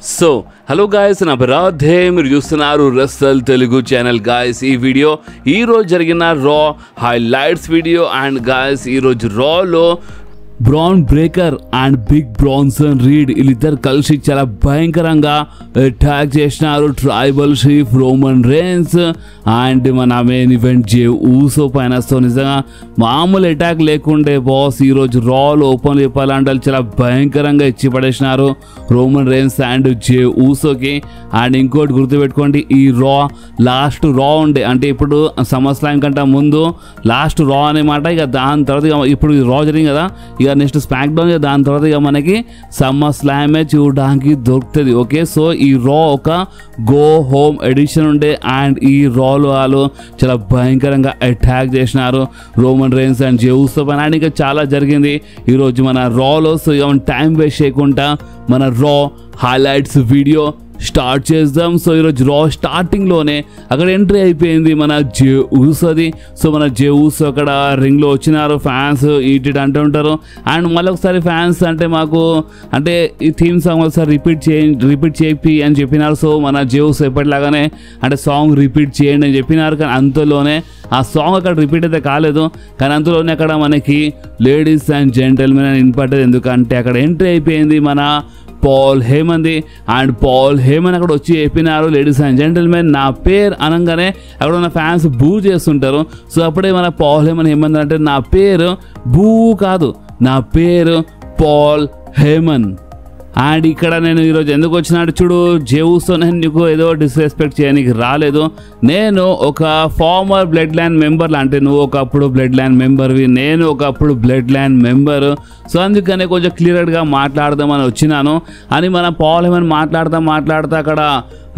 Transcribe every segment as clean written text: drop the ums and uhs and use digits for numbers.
So hello guys, నా బరాధే మీరు చూస్తున్నారు రసల్ తెలుగు ఛానల్. గాయస్ ఈ వీడియో ఈరోజు జరిగిన Raw highlights video. And guys ఈరోజు రాలో Bron Breakker and Big Bronson Reed వీళ్ళిద్దరు కలిసి చాలా భయంకరంగా అటాక్ చేసినారు tribal chief Roman Reigns and మన మెయిన్ ఈవెంట్ జే ఊసో పైన. సో నిజంగా మామూలు అటాక్ లేకుండే బాస్ ఈరోజు రాలో ఓపెన్ చెప్పాలంటే చాలా భయంకరంగా ఇచ్చి పడేసినారు రోమన్ రేన్స్ అండ్ జే ఊసోకి. అండ్ ఇంకోటి గుర్తుపెట్టుకోండి, ఈ లాస్ట్ రా ఉండే అంటే ఇప్పుడు సమ్మర్ స్లామ్ కంటే ముందు లాస్ట్ రా అనమాట. ఇక దాని తర్వాత ఇప్పుడు రా జరిగింది కదా, ఇక నెక్స్ట్ స్మాక్ డౌన్, దాని తర్వాత ఇక మనకి సమ్మర్ స్లామే చూడడానికి దొరుకుతుంది. ఓకే, సో ఈ రా ఒక గో హోమ్ ఎడిషన్ ఉండే అండ్ ఈ రాలో వాళ్ళు చాలా భయంకరంగా అటాక్ చేసినారు Roman Reigns and J Uso పైన. అండ్ ఇంకా చాలా జరిగింది ఈరోజు మన రాలో. సో ఇక టైం వేస్ట్ చేయకుండా మన రా హైలైట్స్ వీడియో స్టార్ట్ చేద్దాం. సో ఈరోజు రా స్టార్టింగ్లోనే అక్కడ ఎంట్రీ అయిపోయింది మన జే ఊసోది. సో మన జే ఊసో అక్కడ రింగ్లో వచ్చినారు, ఫ్యాన్స్ ఇటు అంటూ ఉంటారు. అండ్ మళ్ళీ ఒకసారి ఫ్యాన్స్ అంటే మాకు అంటే ఈ థీమ్ సాంగ్ ఒకసారి రిపీట్ చేయి అని చెప్పినారు. సో మన జే ఊసో ఎప్పటిలాగానే అంటే సాంగ్ రిపీట్ చేయండి అని చెప్పినారు. కానీ అంతలోనే ఆ సాంగ్ అక్కడ రిపీట్ అయితే కాలేదు, కానీ అంతలోనే అక్కడ మనకి లేడీస్ అండ్ జెంటల్మెన్ అని వినపడ్డది. ఎందుకంటే అక్కడ ఎంట్రీ అయిపోయింది మన పాల్ హేమన్ ది. అండ్ పాల్ హేమన్ అక్కడ వచ్చి చెప్పినారు, లేడీస్ అండ్ జెంటల్మెన్ నా పేరు అనగానే అక్కడ ఉన్న ఫ్యాన్స్ బూ చేస్తుంటారు. సో అప్పుడే మన పాల్ హేమన్ ఏమందంటే నా పేరు బూ కాదు, నా పేరు పాల్ హేమన్. అండ్ ఇక్కడ నేను ఈరోజు ఎందుకు వచ్చినాడు చూడు జే ఊసో, నేను నీకు ఏదో డిస్రెస్పెక్ట్ చేయడానికి రాలేదు. నేను ఒక ఫార్మర్ బ్లడ్ లైన్ మెంబర్, అంటే నువ్వు ఒకప్పుడు బ్లడ్ లైన్ మెంబర్వి, నేను ఒకప్పుడు బ్లడ్ లైన్ మెంబర్. సో అందుకనే కొంచెం క్లియర్గా మాట్లాడదామని వచ్చినాను అని మన పాల్ హేమన్ మాట్లాడుతా అక్కడ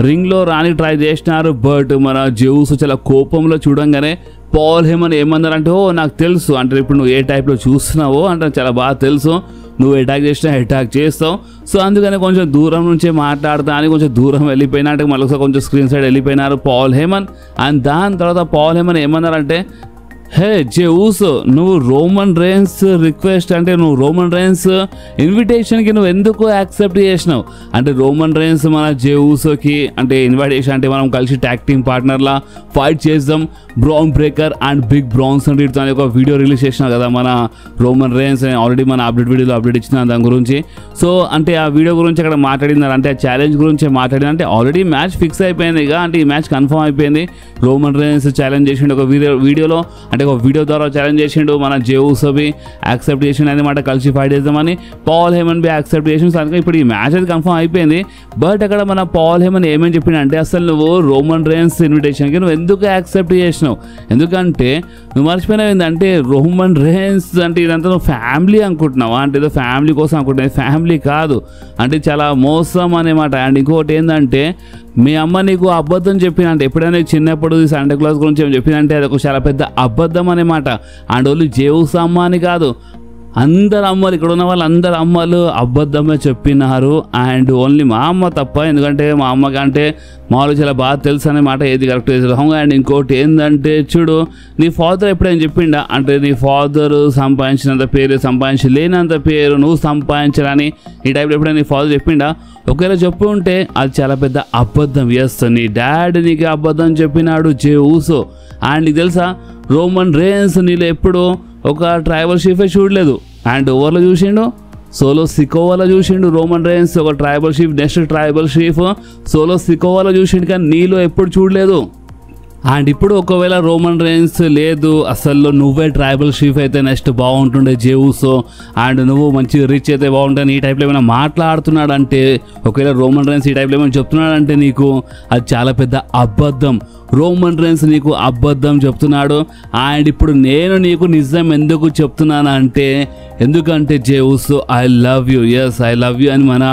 రింగ్లో రాని ట్రై చేసినారు. బట్ మన జే ఊసో చాలా కోపంలో చూడంగానే పాల్ హేమన్ ఏమన్నారంటే, ఓ నాకు తెలుసు అంటే ఇప్పుడు నువ్వు ఏ టైప్లో చూస్తున్నావో అంటే చాలా బాగా తెలుసు, నువ్వు అటాక్ చేసినా అటాక్ చేస్తావు. సో అందుకని కొంచెం దూరం నుంచే మాట్లాడతా అని కొంచెం దూరం వెళ్ళిపోయినా అంటే మళ్ళీ కొంచెం స్క్రీన్ సైడ్ వెళ్ళిపోయినారు పాల్ హేమన్. అండ్ దాని తర్వాత పాల్ హేమన్ ఏమన్నారంటే, హే జే ఊసో నువ్వు రోమన్ రేన్స్ రిక్వెస్ట్ అంటే నువ్వు రోమన్ రేన్స్ ఇన్విటేషన్కి నువ్వు ఎందుకు యాక్సెప్ట్ చేసినావు అంటే రోమన్ రేన్స్ మన జే ఊసోకి అంటే ఇన్వైట్ చేసి అంటే మనం కలిసి ట్యాగ్ టీమ్ పార్ట్నర్లా ఫైట్ చేద్దాం Bron Breakker and Big Bronson రీడ్తో అని ఒక వీడియో రిలీజ్ చేసినా కదా మన రోమన్ రేన్స్. ఆల్రెడీ మన వీడియోలో అప్డేట్ ఇచ్చిన దాని గురించి. సో అంటే ఆ వీడియో గురించి అక్కడ మాట్లాడినారు, అంటే ఆ ఛాలెంజ్ గురించి మాట్లాడింది. అంటే ఆల్రెడీ మ్యాచ్ ఫిక్స్ అయిపోయింది ఇక, అంటే ఈ మ్యాచ్ కన్ఫర్మ్ అయిపోయింది. రోమన్ రేన్స్ ఛాలెంజ్ చేసిండు ఒక వీడియోలో, అంటే ఒక వీడియో ద్వారా ఛాలెంజ్ చేసిండు. మన జే ఊసో బి యాక్సెప్ట్ చేసిండు అనమాట, కలిసి ఫైట్ చేద్దామని. పాల్ హేమన్ బి యాక్సెప్ట్ చేసిండు. అందుకే ఇప్పుడు ఈ మ్యాచ్ అయితే కన్ఫర్మ్ అయిపోయింది. బట్ అక్కడ మన పాల్ హేమన్ ఏమని చెప్పిండంటే, అసలు నువ్వు రోమన్ రేన్స్ ఇన్విటేషన్కి నువ్వు ఎందుకు యాక్సెప్ట్ చేసినావు, ఎందుకంటే నువ్వు మర్చిపోయినావు ఏంటంటే రోమన్ రేన్స్ అంటే ఇదంతా నువ్వు ఫ్యామిలీ అనుకుంటున్నావా అంటే ఏదో ఫ్యామిలీ కోసం అనుకుంటున్నావు, ఫ్యామిలీ కాదు అంటే చాలా మోసం అనమాట. అండ్ ఇంకోటి ఏంటంటే మీ అమ్మ నీకు అబద్ధం చెప్పిందంటే, ఎప్పుడైనా చిన్నప్పుడు సండే క్లాస్ గురించి ఏం చెప్పిందంటే అది ఒక చాలా పెద్ద అబద్ధం అనమాట. అండ్ ఓన్లీ జే ఊసో అమ్మ అని కాదు, అందరు అమ్మలు ఇక్కడ ఉన్న వాళ్ళు అందరు అమ్మలు అబద్ధమే చెప్పినారు. అండ్ ఓన్లీ మా అమ్మ తప్ప, ఎందుకంటే మా అమ్మకి అంటే మామూలు చాలా బాగా తెలుసు అనమాట ఏది కరెక్ట్ ఏది రాంగ్. అండ్ ఇంకోటి ఏంటంటే చూడు నీ ఫాదర్ ఎప్పుడైనా చెప్పిండా అంటే నీ ఫాదర్ సంపాదించినంత పేరు సంపాదించలేనంత పేరు నువ్వు సంపాదించాలని ఈ టైప్లో ఎప్పుడైనా నీ ఫాదర్ చెప్పిండా? ఒకవేళ చెప్పి ఉంటే అది చాలా పెద్ద అబద్ధం. చేస్తాను నీ డాడీ నీకు అబద్ధం చెప్పినాడు జే ఊసో. అండ్ నీకు తెలుసా రోమన్ రేన్స్ నీళ్ళు ఎప్పుడు ఒక ట్రైబల్ చీఫే చూడలేదు. అండ్ ఓవర్లో చూసిండు, సోలో సికోవాలో చూసిండు రోమన్ రేన్స్ ఒక tribal chief, next tribal chief Solo సికోవాలో చూసిండు, కానీ నీలో ఎప్పుడు చూడలేదు. అండ్ ఇప్పుడు ఒకవేళ రోమన్ రేన్స్ లేదు అసలు నువ్వే ట్రైబల్ చీఫ్ అయితే నెక్స్ట్ బాగుంటుండే జే ఊసో, అండ్ నువ్వు మంచి రిచ్ అయితే బాగుంటుంది ఈ టైప్లో ఏమైనా మాట్లాడుతున్నాడంటే, ఒకవేళ రోమన్ రేన్స్ ఈ టైప్లో ఏమైనా చెప్తున్నాడంటే నీకు అది చాలా పెద్ద అబద్ధం. రోమన్ రేన్స్ నీకు అబద్ధం చెప్తున్నాడు. అండ్ ఇప్పుడు నేను నీకు నిజం ఎందుకు చెప్తున్నాను అంటే, ఎందుకంటే Jey Uso I love you, yes I love you అని మన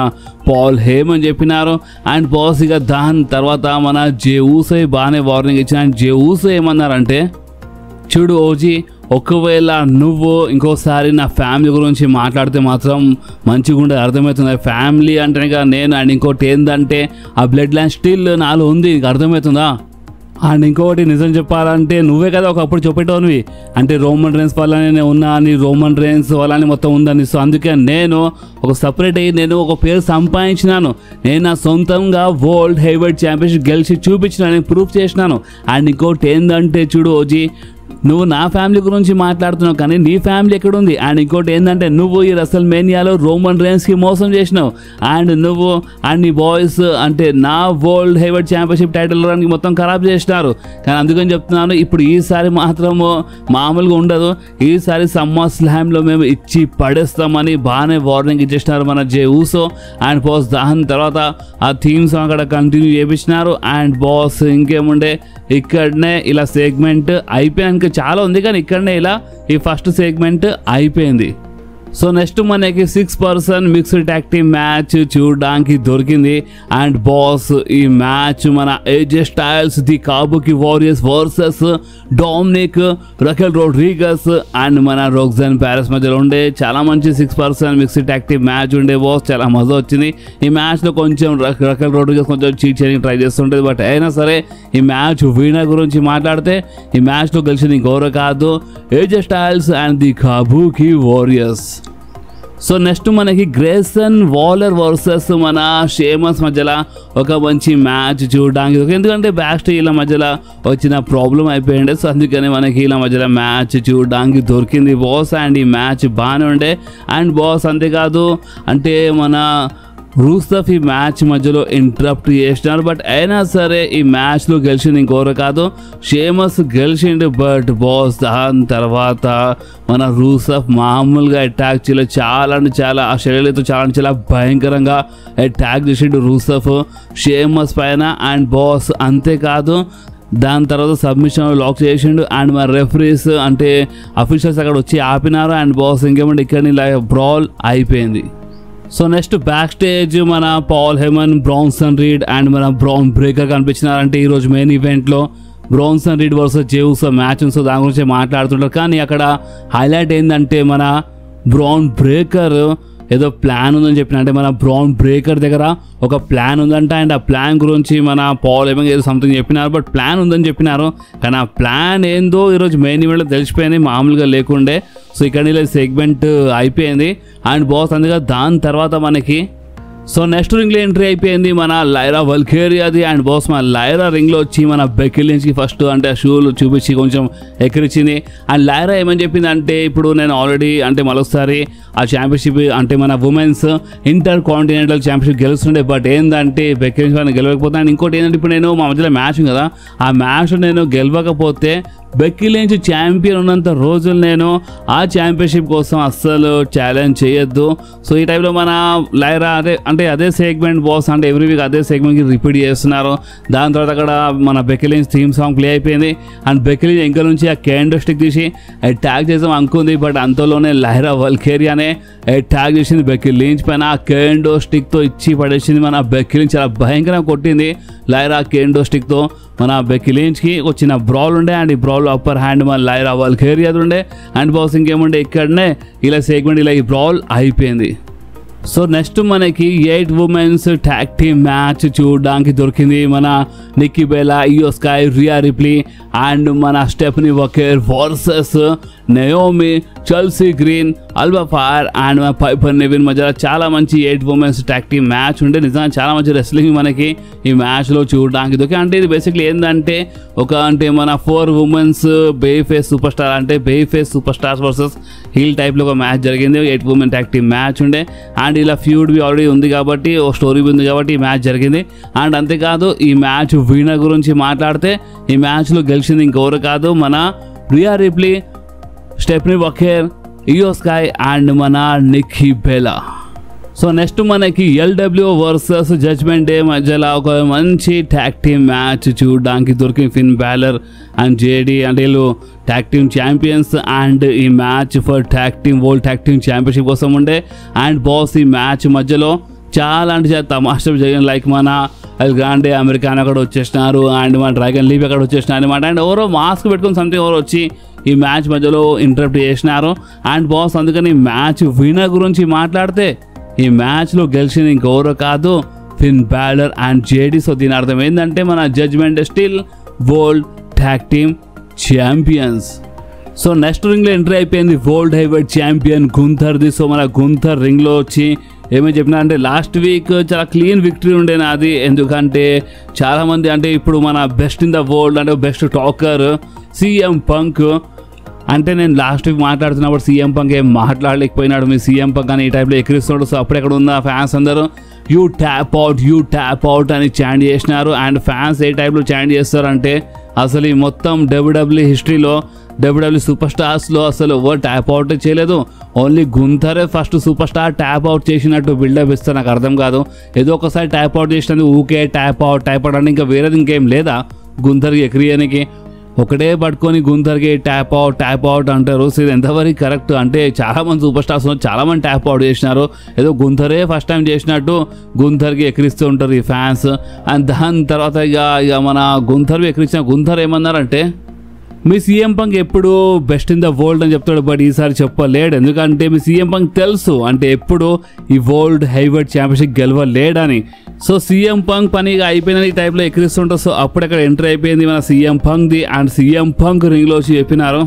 పాల్ హేమన్ చెప్పినారు. అండ్ బాస్ ఇక దాని తర్వాత మన జే ఊసో బాగానే వార్నింగ్ ఇచ్చిన. అండ్ జే ఊసో ఏమన్నారంటే, చూడు ఓజీ ఒకవేళ నువ్వు ఇంకోసారి నా ఫ్యామిలీ గురించి మాట్లాడితే మాత్రం మంచిగా ఉండేది, అర్థమవుతుంది. ఫ్యామిలీ అంటేనే నేను. అండ్ ఇంకోటి ఏంటంటే ఆ బ్లడ్ లైన్ స్టిల్ నాలో ఉంది, అర్థమవుతుందా? అండ్ ఇంకొకటి నిజం చెప్పాలంటే నువ్వే కదా ఒకప్పుడు చెప్పేటోనివి అంటే రోమన్ రేన్స్ వల్లనే ఉన్నా అని, రోమన్ రేన్స్ వల్లనే మొత్తం ఉందని. సో అందుకే నేను ఒక సపరేట్ అయ్యి నేను ఒక పేరు సంపాదించినాను. నేను నా సొంతంగా వరల్డ్ హెవీవెయిట్ ఛాంపియన్షిప్ గెలిచి చూపించిన, నేను ప్రూఫ్ చేసినాను. అండ్ ఇంకోటి ఏంటంటే చూడు ఓజీ, నువ్వు నా ఫ్యామిలీ గురించి మాట్లాడుతున్నావు కానీ నీ ఫ్యామిలీ ఎక్కడుంది? అండ్ ఇంకోటి ఏంటంటే నువ్వు ఈ రసల్ మేనియాలో రోమన్ రేన్స్కి మోసం చేసినావు. అండ్ నువ్వు అండ్ నీ బాయ్స్ అంటే నా వరల్డ్ హెవీవెయిట్ ఛాంపియన్షిప్ టైటిల్ రానికి మొత్తం ఖరాబ్ చేసినారు. కానీ అందుకని చెప్తున్నాను, ఇప్పుడు ఈసారి మాత్రము మామూలుగా ఉండదు. ఈసారి సమ్మర్ స్లామ్లో మేము ఇచ్చి పడేస్తామని బాగానే వార్నింగ్ ఇచ్చేసినారు మన జే ఊసో. అండ్ బాస్ దాని తర్వాత ఆ థీమ్ సాంగ్ అక్కడ కంటిన్యూ చేయించినారు. అండ్ బాస్ ఇంకేముండే, ఇక్కడనే ఇలా సెగ్మెంట్ అయిపోయాక చాలా ఉంది కానీ ఇక్కడనే ఇలా ఈ ఫస్ట్ సెగ్మెంట్ అయిపోయింది. సో నెక్స్ట్ మనకి 6 person mixed tag team match చూడడానికి దొరికింది. అండ్ బాస్ ఈ మ్యాచ్ మన AJ Styles the Kabuki Warriors versus Dominik Raquel Rodriguez and మన రోక్సన్ ప్యారెస్ మధ్యలో ఉండే చాలా మంచి 6 person mixed tag team match ఉండే. బాస్ చాలా మజా వచ్చింది. ఈ మ్యాచ్లో కొంచెం రకెల్ రోడ్రిగస్ కొంచెం చీట్ చేయడానికి ట్రై చేస్తుంటుంది. బట్ అయినా సరే ఈ మ్యాచ్ విన్నర్ గురించి మాట్లాడితే ఈ మ్యాచ్లో గెలిచింది ఇంకెవరో కాదు, AJ Styles and the Kabuki Warriors. So next మనకి గ్రేసన్ వాలర్ వర్సెస్ మన షేమస్ మధ్యలో ఒక మంచి మ్యాచ్ చూడడానికి, ఎందుకంటే బ్యాక్ స్టేజ్ల మధ్యలో వచ్చిన ప్రాబ్లం అయిపోయింది. సో అందుకని మనకి ఇలా మధ్యలో మ్యాచ్ చూడడానికి దొరికింది బాస్. అండ్ ఈ మ్యాచ్ బాగానే ఉండే. అండ్ బాస్ అంతేకాదు అంటే మన రూస్తఫ్ ఈ మ్యాచ్ మధ్యలో ఇంటరప్ట్ చేసినారు. బట్ అయినా సరే ఈ మ్యాచ్లో గెలిచింది ఇంకోరు కాదు, షేమస్ గెలిచిండు. బట్ బాస్ దాని తర్వాత మన రూస్తఫ్ మామూలుగా అటాక్ చేయలేదు, చాలా అంటే చాలా ఆ శైలితో చాలా భయంకరంగా అటాక్ చేసిండు రూస్తఫ్ షేమస్ పైన. అండ్ బాస్ అంతేకాదు దాని తర్వాత సబ్మిషన్ లాక్ చేసిండు. అండ్ మన రెఫరీస్ అంటే అఫీషియల్స్ అక్కడ వచ్చి ఆపినారు. అండ్ బాస్ ఇంకేమంటే ఇక్కడ బ్రాల్ అయిపోయింది. సో నెక్స్ట్ బ్యాక్ స్టేజ్ మన Paul Heyman, Bronson Reed and మన బ్రౌన్ బ్రేకర్ కనిపించినారంటే ఈరోజు మెయిన్ ఈవెంట్లో Bronson Reed versus Jey Uso match. So దాని గురించి మాట్లాడుతుంటారు కానీ అక్కడ హైలైట్ ఏంటంటే మన బ్రౌన్ బ్రేకర్ ఏదో ప్లాన్ ఉందని చెప్పిన, అంటే మన బ్రౌన్ బ్రేకర్ దగ్గర ఒక ప్లాన్ ఉందంట. అండ్ ఆ ప్లాన్ గురించి మన పాల్ హెమన్ ఏదో సంథింగ్ చెప్పినారు. బట్ ప్లాన్ ఉందని చెప్పినారు కానీ ఆ ప్లాన్ ఏందో ఈరోజు మెయిన్ ఈవెంట్లో తెలిసిపోయింది, మామూలుగా లేకుండే. సో ఇక్కడ సెగ్మెంట్ అయిపోయింది. అండ్ బాస్ అందుగా దాని తర్వాత మనకి సో నెక్స్ట్ రింగ్లో ఎంట్రీ అయిపోయింది మన లైరా వల్కేరియాది. అండ్ బాస్ మన లైరా రింగ్లో వచ్చి మన బెక్కీ లించ్కి ఫస్ట్ అంటే ఆ షూలు చూపించి కొంచెం ఎక్కిరించింది. అండ్ లైరా ఏమని చెప్పింది అంటే ఇప్పుడు నేను ఆల్రెడీ అంటే మరోసారి ఆ ఛాంపియన్షిప్ అంటే మన ఉమెన్స్ ఇంటర్ కాంటినెంటల్ ఛాంపియన్షిప్ గెలుస్తుండే. బట్ ఏంటంటే బెక్కీ లించ్ వాళ్ళని గెలవకపోతే. అండ్ ఇంకోటి ఏంటంటే ఇప్పుడు నేను మా మధ్యలో మ్యాచ్ కదా, ఆ మ్యాచ్ నేను గెలవకపోతే బెక్కీ లించ్ ఛాంపియన్ ఉన్నంత రోజులు నేను ఆ ఛాంపియన్షిప్ కోసం అస్సలు ఛాలెంజ్ చేయొద్దు. సో ఈ టైంలో మన లైరా అదే సెగ్మెంట్ బాస్ అంటే ఎవ్రీ వీక్ అదే సెగ్మెంట్కి రిపీట్ చేస్తున్నారు. దాని తర్వాత అక్కడ మన Becky Lynch theme song play అయిపోయింది. అండ్ బెక్కీ లించ్ ఇంకా నుంచి ఆ క్యాండో స్టిక్ తీసి అటాక్ చేసాం అనుకుంది. బట్ అంతలోనే లైరా వల్కేరియానే అటాక్ చేసింది బెక్కీ లించ్ పైన. ఆ క్యాండో స్టిక్తో ఇచ్చి పడేసింది మన బెక్కీ లించ్. చాలా భయంకరంగా కొట్టింది లైరా క్యాండో స్టిక్తో మన బెక్కీ లించ్కి. వచ్చిన బ్రాల్ ఉండే అండ్ ఈ బ్రాల్ అప్పర్ హ్యాండ్ మన లైరా వల్కేరియాది ఉండే. అండ్ బాస్ ఇంకేముండే ఇక్కడనే ఇలా సెగ్మెంట్ ఇలా ఈ బ్రాల్ అయిపోయింది. సో నెక్స్ట్ మనకి 8 ఉమెన్స్ ట్యాగ్ టీమ్ మ్యాచ్ చూడడానికి దొరికింది. మన Nikki Bella, Iyo Sky, Rhea Ripley and మన Stephanie Vaquer versus Naomi, Chelsea Green, Alba Fyre and మన పైపర్ నెవిన్ మధ్య చాలా మంచి 8 ఉమెన్స్ ట్యాగ్ టీమ్ మ్యాచ్ ఉండే. నిజంగా చాలా మంచి రెస్లింగ్ మనకి ఈ మ్యాచ్లో చూడడానికి దొరికి. అంటే ఇది బేసిక్లీ ఏంటంటే ఒక అంటే మన 4 women's babyface superstar అంటే babyface superstars versus heel టైప్లో ఒక మ్యాచ్ జరిగింది. 8 ఉమెన్ ట్యాగ్ టీమ్ మ్యాచ్ ఉండే. అండ్ ఇలా ఫ్యూడ్ బి ఆల్రెడీ ఉంది కాబట్టి ఓ స్టోరీ ఉంది కాబట్టి ఈ మ్యాచ్ జరిగింది. అండ్ అంతేకాదు ఈ మ్యాచ్ విన్నర్ గురించి మాట్లాడితే ఈ మ్యాచ్లో గెలిచింది ఇంకెవరు కాదు మన రియా రిప్లీ, స్టెఫనీ వకేర్, ఇయో స్కై అండ్ మన నిక్కీ బెల్లా. సో నెక్స్ట్ మనకి ఎల్డబ్ల్యూ వర్సెస్ జడ్జ్మెంట్ డే మధ్యలో ఒక మంచి ట్యాగ్ టీమ్ మ్యాచ్ చూడడానికి దొరికింది. ఫిన్ బ్యాలర్ అండ్ జేడీ అంటే వీళ్ళు ట్యాగ్ టీమ్ ఛాంపియన్స్. అండ్ ఈ match for tag team world tag team championship కోసం ఉండే. అండ్ బాస్ ఈ మ్యాచ్ మధ్యలో చాలా అంటే చాలా తమాషా జరిగింది. లైక్ మన ఎల్ గ్రాండే అమెరికాన్ అక్కడ వచ్చేసినారు అండ్ మన డ్రాగన్ లీవ్ అక్కడ వచ్చేసినారు అనమాట. అండ్ ఎవరో మాస్క్ పెట్టుకుని సంథింగ్ ఎవరో వచ్చి ఈ మ్యాచ్ మధ్యలో ఇంటరప్ట్ చేసినారు. అండ్ బాస్ అందుకని మ్యాచ్ విన్నర్ గురించి మాట్లాడితే ఈ మ్యాచ్లో గెలిచింది ఇంకెవరో కాదు Finn Balor and JD. So దీని అర్థం ఏంటంటే మన Judgment still world tag team champions. So next రింగ్లో ఎంట్రీ అయిపోయింది వరల్డ్ హెవీవెయిట్ ఛాంపియన్ గుంథర్ది. సో మన గుంథర్ రింగ్లో వచ్చి ఏమేమి చెప్పినా అంటే లాస్ట్ వీక్ చాలా క్లీన్ విక్టరీ ఉండే నాది. ఎందుకంటే చాలామంది అంటే ఇప్పుడు మన బెస్ట్ ఇన్ ద వరల్డ్ అంటే బెస్ట్ టాకర్ సీఎం పంక్ అంటే నేను లాస్ట్ వీక్ మాట్లాడుతున్నప్పుడు సీఎం పంక్ ఏం మాట్లాడలేకపోయినాడు. మీ సీఎం పంక్ అని ఈ టైప్లో ఎక్కిరిస్తున్నాడు. సో అప్పుడు ఎక్కడ ఉన్న ఫ్యాన్స్ అందరూ యూ ట్యాప్ అవుట్ అని చాంట్ చేసినారు. అండ్ ఫ్యాన్స్ ఏ టైప్లో చాంట్ చేస్తారంటే అసలు ఈ మొత్తం డబ్ల్యూడబ్ల్యూ హిస్టరీలో డబ్ల్యూడబ్ల్యూ సూపర్ స్టార్స్లో అసలు ఎవరు ట్యాప్ అవుట్ చేయలేదు. ఓన్లీ గుంథరే first superstar tap out చేసినట్టు బిల్డప్ ఇస్తే నాకు అర్థం కాదు. ఏదో ఒకసారి ట్యాప్ అవుట్ చేసినందుకు ఊకే ట్యాప్ అవుట్ అంటే ఇంకా వేరేది ఇంకేం లేదా గుంథర్కి ఎక్రియనికి? ఒకటే పట్టుకొని గుంథర్కి ట్యాప్ అవుట్ అంటారు. సో ఇది ఎంతవరకు కరెక్ట్ అంటే చాలామంది సూపర్ స్టార్స్ చాలామంది ట్యాప్ అవుట్ చేసినారు. ఏదో గుంథరే ఫస్ట్ టైం చేసినట్టు గుంథర్కి ఎక్కిరిస్తూ ఉంటారు ఈ ఫ్యాన్స్. అండ్ దాని తర్వాత ఇక మన గుంథర్వి ఎక్కిరించిన గుంథర్ ఏమన్నారంటే మీ సీఎం పంక్ ఎప్పుడు బెస్ట్ ఇన్ ద వరల్డ్ అని చెప్తాడు, బట్ ఈసారి చెప్పలేడు. ఎందుకంటే మీ సీఎం పంక్ తెలుసు అంటే ఎప్పుడు ఈ వరల్డ్ హెవీవెయిట్ ఛాంపియన్షిప్ గెలవలేడని. సో సీఎం పంక్ పనిగా అయిపోయిందని ఈ టైప్లో ఎక్కిరిస్తుంటారు. సో అప్పుడు అక్కడ ఎంటర్ అయిపోయింది మన సీఎం పంక్ది. అండ్ సీఎం పంక్ రింగ్లో వచ్చి చెప్పినారు,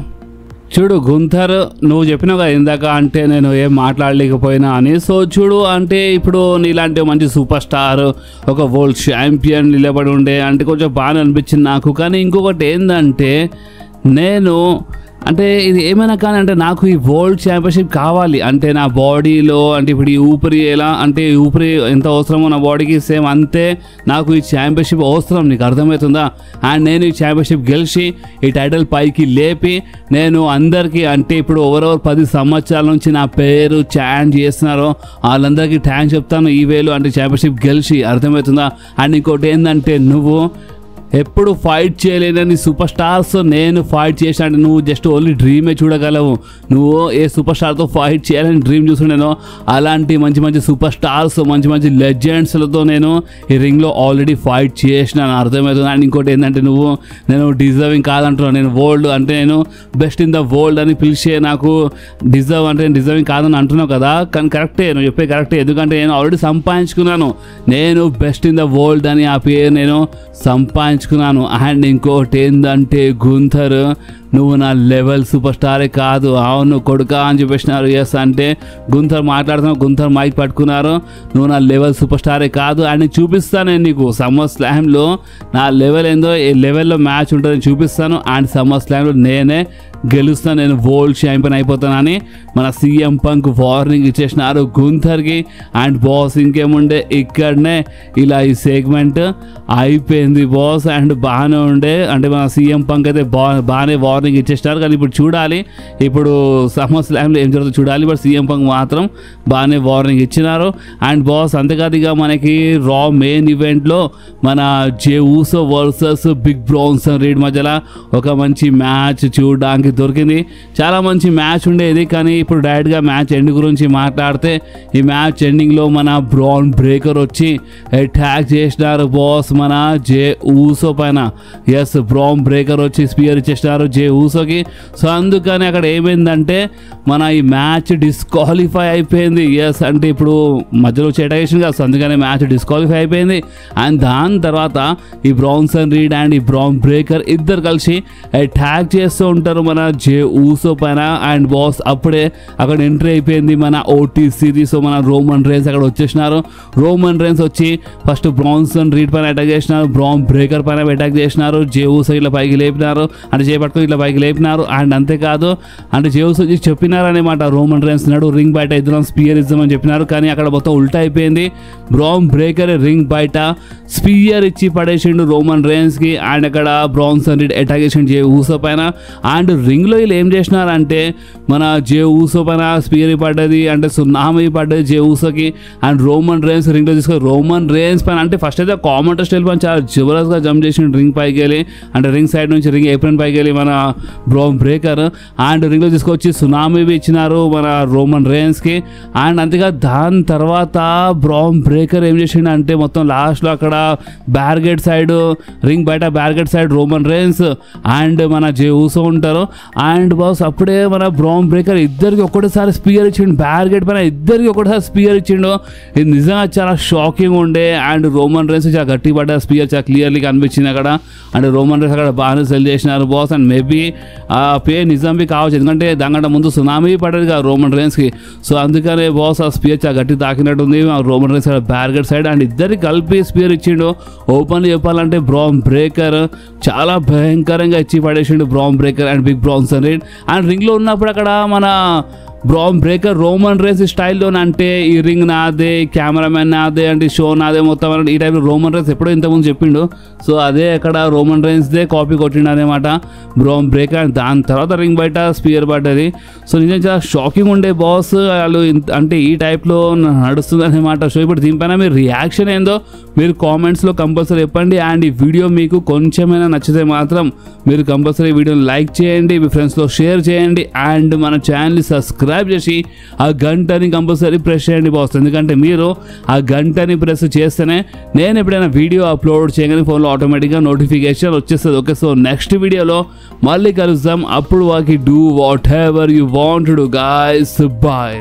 చూడు గుంథర్ నువ్వు చెప్పినావు కదా ఇందాక అంటే నేను ఏం మాట్లాడలేకపోయినా అని. సో చూడు అంటే ఇప్పుడు నీలాంటి మంచి సూపర్ స్టార్ ఒక వరల్డ్ ఛాంపియన్ నిలబడి ఉండే అంటే కొంచెం బాగా అనిపించింది నాకు. కానీ ఇంకొకటి ఏంటంటే నేను అంటే ఇది ఏమైనా కానీ అంటే నాకు ఈ వరల్డ్ ఛాంపియన్షిప్ కావాలి అంటే నా బాడీలో అంటే ఇప్పుడు ఈ ఊపిరి ఎలా అంటే ఊపిరి ఎంత అవసరమో నా బాడీకి సేమ్ అంతే నాకు ఈ ఛాంపియన్షిప్ అవసరం. నీకు అర్థమవుతుందా? అండ్ నేను ఈ ఛాంపియన్షిప్ గెలిచి ఈ టైటిల్ పైకి లేపి నేను అందరికీ అంటే ఇప్పుడు ఎవరెవరు 10 సంవత్సరాల నుంచి నా పేరు చాంట్ చేస్తున్నారో వాళ్ళందరికీ థ్యాంక్స్ చెప్తాను ఈ వేలు అంటే ఛాంపియన్షిప్ గెలిచి. అర్థమవుతుందా? అండ్ ఇంకోటి ఏంటంటే నువ్వు ఎప్పుడు ఫైట్ చేయలేనని సూపర్ స్టార్స్ నేను ఫైట్ చేశాను. నువ్వు జస్ట్ ఓన్లీ డ్రీమే చూడగలవు. నువ్వు ఏ సూపర్ స్టార్తో ఫైట్ చేయాలని డ్రీమ్ చూస్తున్నాను అలాంటి మంచి మంచి సూపర్ స్టార్స్ మంచి మంచి లెజెండ్స్లతో నేను ఈ రింగ్లో ఆల్రెడీ ఫైట్ చేసినాను. అర్థమవుతుంది. అండ్ ఇంకోటి ఏంటంటే నేను డిజర్వింగ్ కాదంటున్నాను. నేను వరల్డ్ అంటే నేను బెస్ట్ ఇన్ ద వరల్డ్ అని పిలిచే నాకు డిజర్వ్ అంటే డిజర్వింగ్ కాదని అంటున్నావు కదా. కానీ కరెక్టే, నువ్వు చెప్పే కరెక్టే. ఎందుకంటే నేను ఆల్రెడీ సంపాదించుకున్నాను. నేను బెస్ట్ ఇన్ ద వరల్డ్ అని ఆ పేరు నేను సంపాదించుకున్నాను. అండ్ ఇంకోటి ఏంటంటే గుంథర్ నువ్వు నా లెవెల్ సూపర్ స్టారే కాదు. అవును కొడుకా అని చెప్పేసినారు. ఎస్ అంటే గుంథర్ మాట్లాడుతున్నావు, గుంథర్ మైక్ పట్టుకున్నారు. నువ్వు నా లెవెల్ సూపర్ స్టారే కాదు అని చూపిస్తాను నేను నీకు. సమ్మర్ స్లామ్లో నా లెవెల్ ఏందో ఈ లెవెల్లో మ్యాచ్ ఉంటుందని చూపిస్తాను. అండ్ సమ్మర్ స్లామ్లో నేనే గెలుస్తాను, నేను వరల్డ్ ఛాంపియన్ అయిపోతానని మన సీఎం పంక్ వార్నింగ్ ఇచ్చేసినారు గుంథర్కి. అండ్ బాస్ ఇంకేముండే ఇక్కడనే ఇలా ఈ సెగ్మెంట్ అయిపోయింది బాస్. అండ్ బాగానే ఉండే అంటే మన సీఎం పంక్ అయితే బాగానే వార్నింగ్ ఇచ్చేసినారు. కానీ ఇప్పుడు చూడాలి ఇప్పుడు సమ్మర్ స్లామ్లో ఏం జరుగుతుందో చూడాలి. బట్ సీఎం పంక్ మాత్రం బాగానే వార్నింగ్ ఇచ్చినారు. అండ్ బాస్ అంతేకాదు ఇక మనకి రా మెయిన్ ఈవెంట్లో మన జే ఊసో వర్సెస్ బిగ్ బ్రాన్సన్ రీడ్ మధ్యలో ఒక మంచి మ్యాచ్ చూడడానికి దొరికింది. చాలా మంచి మ్యాచ్ ఉండేది. కానీ ఇప్పుడు డైరెక్ట్గా మ్యాచ్ ఎండ్ గురించి మాట్లాడితే ఈ మ్యాచ్ ఎండింగ్లో మన బ్రాన్ బ్రేకర్ వచ్చి అటాక్ చేసినారు బాస్ మన జే ఊసో పైన. ఎస్ బ్రాన్ బ్రేకర్ వచ్చి స్పియర్ ఇచ్చేసినారు జే ఊసోకి. సో అందుకని అక్కడ ఏమైందంటే మన ఈ మ్యాచ్ డిస్క్వాలిఫై అయిపోయింది. ఎస్ అంటే ఇప్పుడు మధ్యలో వచ్చి అటాక్ చేసింది కదా. సో అందుకని మ్యాచ్ డిస్క్వాలిఫై అయిపోయింది. అండ్ దాని తర్వాత ఈ బ్రాన్సన్ రీడ్ అండ్ ఈ బ్రాన్ బ్రేకర్ ఇద్దరు కలిసి అటాక్ చేస్తూ ఉంటారు మన జే ఊసో పైన. అండ్ బాస్ అప్పుడే అక్కడ ఎంట్రీ అయిపోయింది మన ఓటీసీది. సో మన రోమన్ రేన్స్ అక్కడ వచ్చేసినారు. రోమన్ రేన్స్ వచ్చి ఫస్ట్ బ్రాన్సన్ రీడ్ పైన అటాక్ చేసినారు, బ్రాన్ బ్రేకర్ పైన అటాక్ చేసినారు, జే ఊసో ఇట్లా పైకి లేపినారు అంటే చేపట్టుకుని ఇట్లా పైకి లేపినారు. అండ్ అంతేకాదు అంటే జే ఊసో చెప్పినారనమాట రోమన్ రేన్స్ నాడు రింగ్ బయట ఇద్దరం స్పియర్ ఇద్దామని చెప్పినారు. కానీ అక్కడ మొత్తం ఉల్టా అయిపోయింది. బ్రాన్ బ్రేకర్ రింగ్ బయట స్పియర్ ఇచ్చి పడేసిండు రోమన్ రేన్స్కి. అండ్ అక్కడ బ్రాన్సన్ రీడ్ అటాక్ చేసిండు జే ఊసో పైన. అండ్ రింగ్లో వీళ్ళు ఏం చేసినారంటే మన జే ఊసో పైన స్పియర్ పడ్డది అంటే సున్నామీ పడ్డది జే ఊసోకి. అండ్ రోమన్ రేన్స్ రింగ్లో తీసుకొని రోమన్ రేన్స్ పైన అంటే ఫస్ట్ అయితే కామెంటర్ స్టైల్ పైన చాలా జబర్దస్త్గా జంప్ చేసిండు రింగ్ పైకి వెళ్ళి అంటే రింగ్ సైడ్ నుంచి రింగ్ ఏప్రిన్ పైకి వెళ్ళి మన బ్రాన్ బ్రేకర్. అండ్ రింగ్లో తీసుకొచ్చి సునామీ ఇచ్చినారు మన రోమన్ రేన్స్కి. అండ్ అంతేగా దాని తర్వాత బ్రాన్ బ్రేకర్ ఏం చేసిండు అంటే మొత్తం లాస్ట్లో అక్కడ బ్యారిగేడ్ సైడ్ రింగ్ బయట బ్యారిగేడ్ సైడ్ రోమన్ రేన్స్ అండ్ మన జే ఊసో ఉంటారు. అండ్ బాస్ అప్పుడే మన బ్రాన్ బ్రేకర్ ఇద్దరికి ఒకటేసారి స్పియర్ ఇచ్చిండు, బ్యారికేడ్ పైన ఇద్దరికి ఒకటేసారి స్పియర్ ఇచ్చిండు. ఇది నిజంగా చాలా షాకింగ్ ఉండే. అండ్ రోమన్ రైన్స్ చాలా గట్టి పడ్డ స్పియర్ చాలా క్లియర్లీ కనిపించింది అక్కడ. అండ్ రోమన్ రైన్స్ అక్కడ బాగానే సెల్ చేసినారు బాస్. అండ్ మేబీ ఆ పేరు నిజంబి కావచ్చు, ఎందుకంటే దానికంటే ముందు సునామీ పడేది కదా రోమన్ రైన్స్కి. సో అందుకనే బాస్ ఆ స్పియర్ చాలా గట్టి తాకినట్టుంది Roman Reigns barricade side. And ఇద్దరికి కలిపి స్పియర్ ఇచ్చిండు. ఓపెన్ చెప్పాలంటే బ్రాన్ బ్రేకర్ చాలా భయంకరంగా ఇచ్చి పడేసిండు Bron Breakker and Big Bronson Reed. And రింగ్లో ఉన్నప్పుడు అక్కడ మన బ్రాన్ బ్రేకర్ రోమన్ రైన్స్ స్టైల్లోనే, అంటే ఈ రింగ్ నాదే, కెమెరామెన్ నాదే, అంటే షో నాదే మొత్తం ఈ టైప్లో రోమన్ రైన్స్ ఎప్పుడో ఇంతకుముందు చెప్పిండు. సో అదే అక్కడ రోమన్ రైన్స్దే కాపీ కొట్టిండు అనమాట బ్రాన్ బ్రేకర్. అండ్ దాని తర్వాత రింగ్ బయట స్పియర్ పడ్డది. సో నిజంగా చాలా షాకింగ్ ఉండే బాస్, వాళ్ళు అంటే ఈ టైప్లో నడుస్తుంది అనమాట. సో ఇప్పుడు దీనిపైన మీరు రియాక్షన్ ఏందో మీరు కామెంట్స్లో కంపల్సరీ చెప్పండి. అండ్ ఈ వీడియో మీకు కొంచెమైనా నచ్చితే మాత్రం మీరు కంపల్సరీ వీడియోని లైక్ చేయండి, మీ ఫ్రెండ్స్లో షేర్ చేయండి. అండ్ మన ఛానల్ని సబ్స్క్రైబ్ చేసి ఆ గంటని కంపల్సరీ ప్రెస్ చేయండి బాస్. ఎందుకంటే మీరు ఆ గంటని ప్రెస్ చేస్తేనే నేను ఎప్పుడైనా వీడియో అప్లోడ్ చేయగానే ఫోన్లో ఆటోమేటిక్గా నోటిఫికేషన్ వచ్చేస్తుంది. ఓకే, సో నెక్స్ట్ వీడియోలో మళ్ళీ కలుద్దాం. అప్పుడు వాకి do whatever you want to do guys. Bye.